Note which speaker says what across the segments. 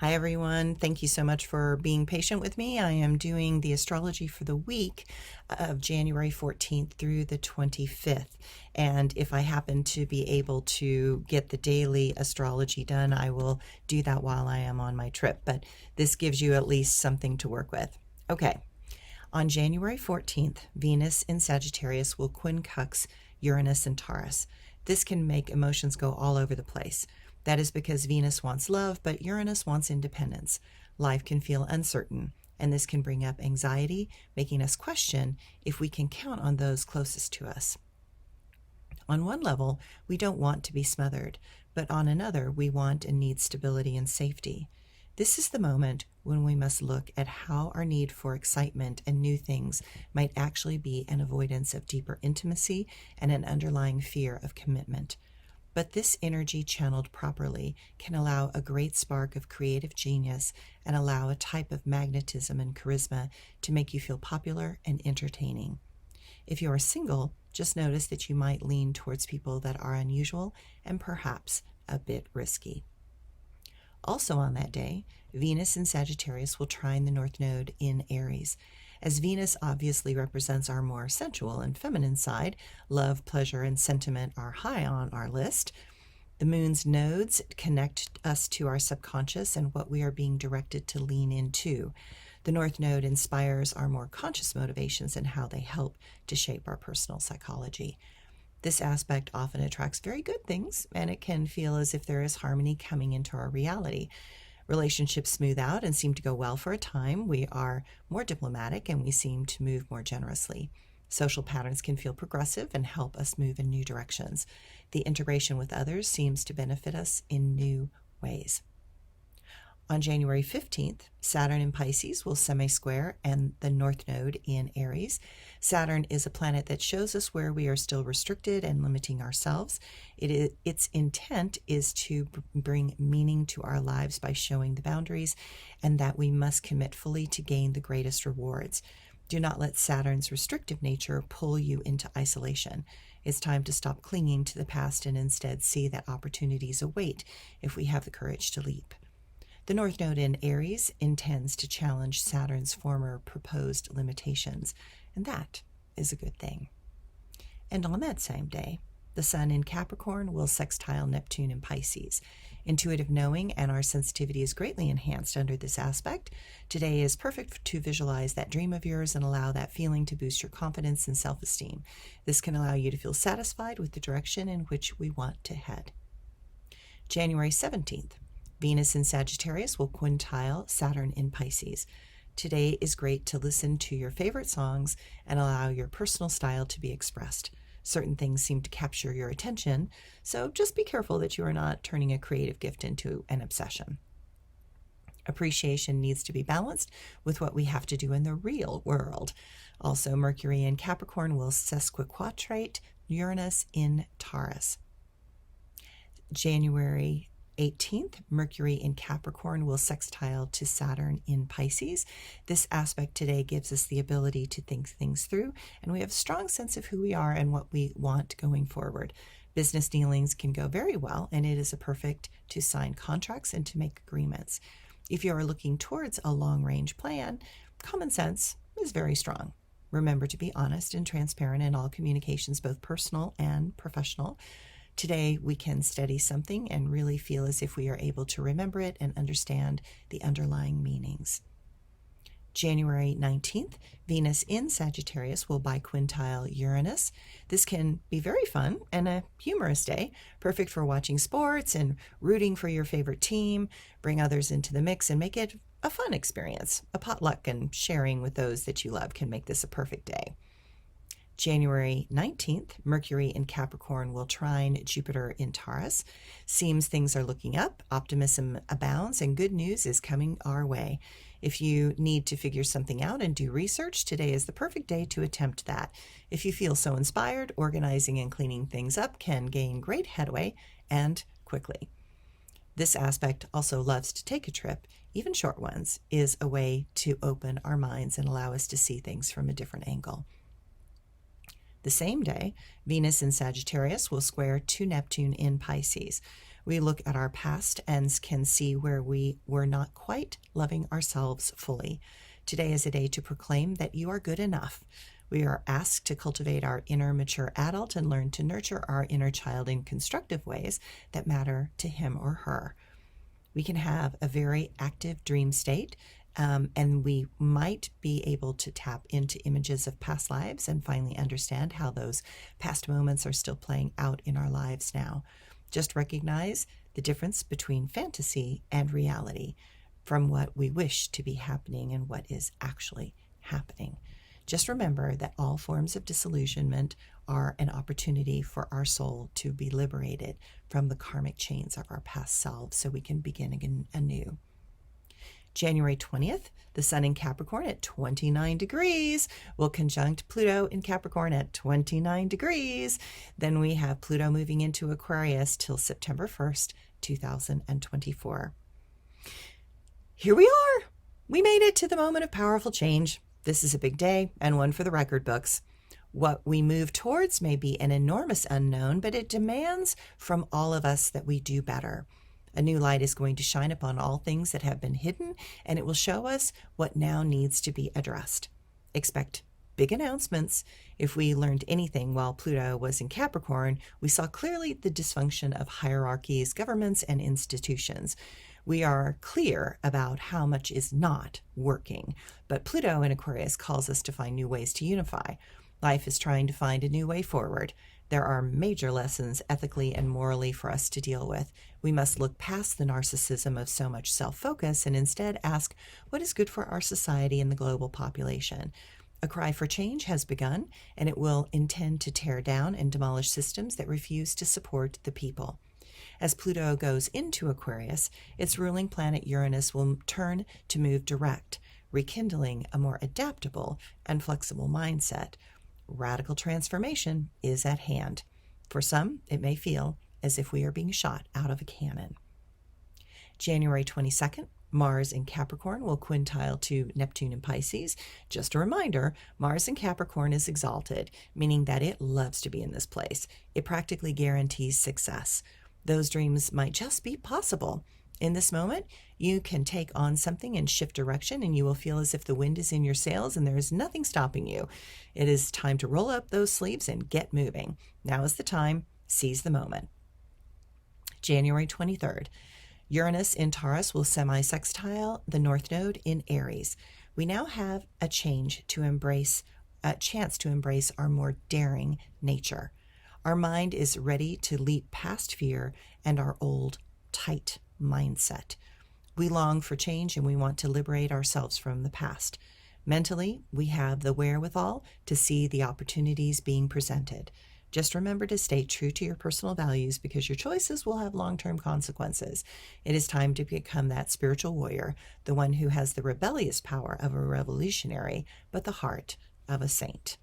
Speaker 1: Hi, everyone. Thank you so much for being patient with me. I am doing the astrology for the week of January 14th through the 25th. And if I happen to be able to get the daily astrology done, I will do that while I am on my trip. But this gives you at least something to work with. Okay. On January 14th, Venus in Sagittarius will quincux Uranus and Taurus. This can make emotions go all over the place. That is because Venus wants love, but Uranus wants independence. Life can feel uncertain, and this can bring up anxiety, making us question if we can count on those closest to us. On one level, we don't want to be smothered, but on another, we want and need stability and safety. This is the moment when we must look at how our need for excitement and new things might actually be an avoidance of deeper intimacy and an underlying fear of commitment. But this energy channeled properly can allow a great spark of creative genius and allow a type of magnetism and charisma to make you feel popular and entertaining. If you are single, just notice that you might lean towards people that are unusual and perhaps a bit risky. Also on that day, Venus in Sagittarius will trine the North Node in Aries. As Venus obviously represents our more sensual and feminine side, love, pleasure, and sentiment are high on our list. The moon's nodes connect us to our subconscious and what we are being directed to lean into. The North Node inspires our more conscious motivations and how they help to shape our personal psychology. This aspect often attracts very good things, and it can feel as if there is harmony coming into our reality. Relationships smooth out and seem to go well for a time. We are more diplomatic and we seem to move more generously. Social patterns can feel progressive and help us move in new directions. The integration with others seems to benefit us in new ways. On January 15th, Saturn in Pisces will semi-square and the North Node in Aries. Saturn is a planet that shows us where we are still restricted and limiting ourselves. Its intent is to bring meaning to our lives by showing the boundaries and that we must commit fully to gain the greatest rewards. Do not let Saturn's restrictive nature pull you into isolation. It's time to stop clinging to the past and instead see that opportunities await if we have the courage to leap. The North Node in Aries intends to challenge Saturn's former proposed limitations, and that is a good thing. And on that same day, the Sun in Capricorn will sextile Neptune in Pisces. Intuitive knowing and our sensitivity is greatly enhanced under this aspect. Today is perfect to visualize that dream of yours and allow that feeling to boost your confidence and self-esteem. This can allow you to feel satisfied with the direction in which we want to head. January 17th. Venus in Sagittarius will quintile Saturn in Pisces. Today is great to listen to your favorite songs and allow your personal style to be expressed. Certain things seem to capture your attention, so just be careful that you are not turning a creative gift into an obsession. Appreciation needs to be balanced with what we have to do in the real world. Also, Mercury in Capricorn will sesquiquadrate Uranus in Taurus. January 18th, Mercury in Capricorn will sextile to Saturn in Pisces. This aspect today gives us the ability to think things through, and we have a strong sense of who we are and what we want going forward. Business dealings can go very well, and it is a perfect to sign contracts and to make agreements. If you are looking towards a long-range plan, common sense is very strong. Remember to be honest and transparent in all communications, both personal and professional. Today, we can study something and really feel as if we are able to remember it and understand the underlying meanings. January 19th, Venus in Sagittarius will biquintile Uranus. This can be very fun and a humorous day, perfect for watching sports and rooting for your favorite team. Bring others into the mix and make it a fun experience. A potluck and sharing with those that you love can make this a perfect day. January 19th, Mercury in Capricorn will trine Jupiter in Taurus. Seems things are looking up, optimism abounds, and good news is coming our way. If you need to figure something out and do research, today is the perfect day to attempt that. If you feel so inspired, organizing and cleaning things up can gain great headway and quickly. This aspect also loves to take a trip, even short ones, is a way to open our minds and allow us to see things from a different angle. The same day, Venus in Sagittarius will square to Neptune in Pisces. We look at our past and can see where we were not quite loving ourselves fully. Today is a day to proclaim that you are good enough. We are asked to cultivate our inner mature adult and learn to nurture our inner child in constructive ways that matter to him or her. We can have a very active dream state, and we might be able to tap into images of past lives and finally understand how those past moments are still playing out in our lives now. Just recognize the difference between fantasy and reality, from what we wish to be happening and what is actually happening. Just remember that all forms of disillusionment are an opportunity for our soul to be liberated from the karmic chains of our past selves so we can begin again anew. January 20th, the Sun in Capricorn at 29 degrees will conjunct Pluto in Capricorn at 29 degrees. Then we have Pluto moving into Aquarius till September 1st, 2024. Here we are. We made it to the moment of powerful change. This is a big day and one for the record books. What we move towards may be an enormous unknown, but it demands from all of us that we do better. A new light is going to shine upon all things that have been hidden, and it will show us what now needs to be addressed. Expect big announcements. If we learned anything while Pluto was in Capricorn, we saw clearly the dysfunction of hierarchies, governments, and institutions. We are clear about how much is not working, but Pluto in Aquarius calls us to find new ways to unify. Life is trying to find a new way forward. There are major lessons ethically and morally for us to deal with. We must look past the narcissism of so much self-focus and instead ask what is good for our society and the global population. A cry for change has begun, and it will intend to tear down and demolish systems that refuse to support the people. As Pluto goes into Aquarius, its ruling planet Uranus will turn to move direct, rekindling a more adaptable and flexible mindset. Radical transformation is at hand. For some, it may feel as if we are being shot out of a cannon. January 22nd, Mars in Capricorn will quintile to Neptune in Pisces. Just a reminder, Mars in Capricorn is exalted, meaning that it loves to be in this place. It practically guarantees success. Those dreams might just be possible. In this moment, you can take on something and shift direction, and you will feel as if the wind is in your sails and there is nothing stopping you. It is time to roll up those sleeves and get moving. Now is the time. Seize the moment. January 23rd, Uranus in Taurus will semi-sextile the North Node in Aries. We now have a chance to embrace our more daring nature. Our mind is ready to leap past fear and our old, tight mindset. We long for change and we want to liberate ourselves from the past. Mentally, we have the wherewithal to see the opportunities being presented. Just remember to stay true to your personal values because your choices will have long-term consequences. It is time to become that spiritual warrior, the one who has the rebellious power of a revolutionary, but the heart of a saint.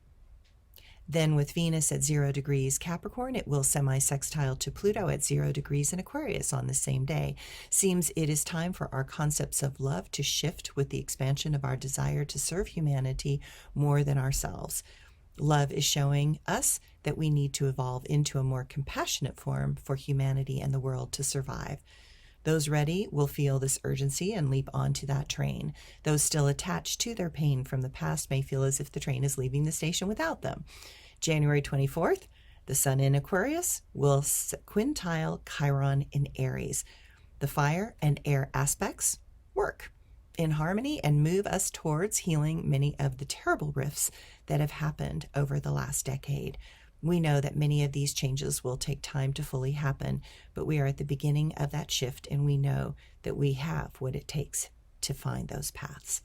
Speaker 1: Then with Venus at 0 degrees Capricorn, it will semi-sextile to Pluto at 0 degrees in Aquarius on the same day. Seems it is time for our concepts of love to shift with the expansion of our desire to serve humanity more than ourselves. Love is showing us that we need to evolve into a more compassionate form for humanity and the world to survive. Those ready will feel this urgency and leap onto that train. Those still attached to their pain from the past may feel as if the train is leaving the station without them. January 24th, the Sun in Aquarius will quintile Chiron in Aries. The fire and air aspects work in harmony and move us towards healing many of the terrible rifts that have happened over the last decade. We know that many of these changes will take time to fully happen, but we are at the beginning of that shift, and we know that we have what it takes to find those paths.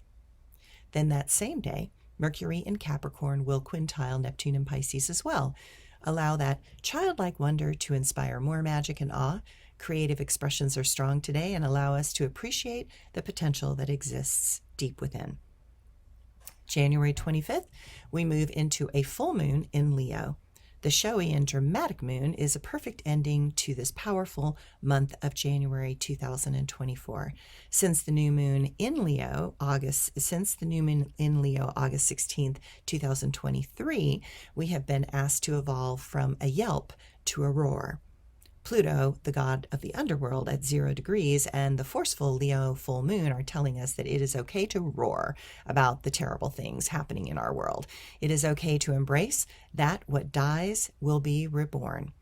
Speaker 1: Then that same day, Mercury in Capricorn will quintile Neptune in Pisces as well. Allow that childlike wonder to inspire more magic and awe. Creative expressions are strong today and allow us to appreciate the potential that exists deep within. January 25th, we move into a full moon in Leo. The showy and dramatic moon is a perfect ending to this powerful month of January 2024. Since the new moon in Leo, August 16th, 2023, we have been asked to evolve from a yelp to a roar. Pluto, the god of the underworld, at 0 degrees, and the forceful Leo full moon are telling us that it is okay to roar about the terrible things happening in our world. It is okay to embrace that what dies will be reborn.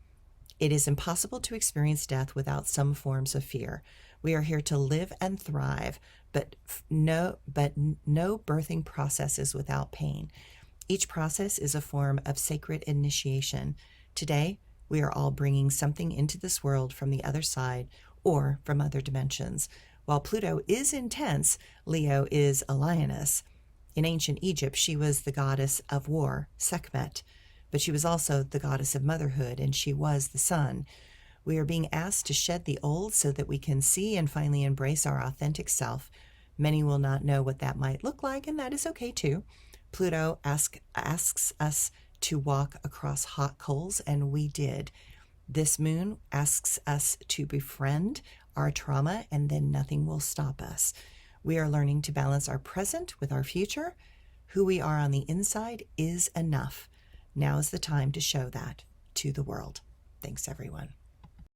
Speaker 1: It is impossible to experience death without some forms of fear. We are here to live and thrive, but no birthing process is without pain. Each process is a form of sacred initiation. Today, we are all bringing something into this world from the other side or from other dimensions. While Pluto is intense, Leo is a lioness. In ancient Egypt, she was the goddess of war, Sekhmet, but she was also the goddess of motherhood, and she was the sun. We are being asked to shed the old so that we can see and finally embrace our authentic self. Many will not know what that might look like, and that is okay too. Pluto asks us to walk across hot coals, and we did. This moon asks us to befriend our trauma, and then nothing will stop us. We are learning to balance our present with our future. Who we are on the inside is enough. Now is the time to show that to the world. Thanks, everyone.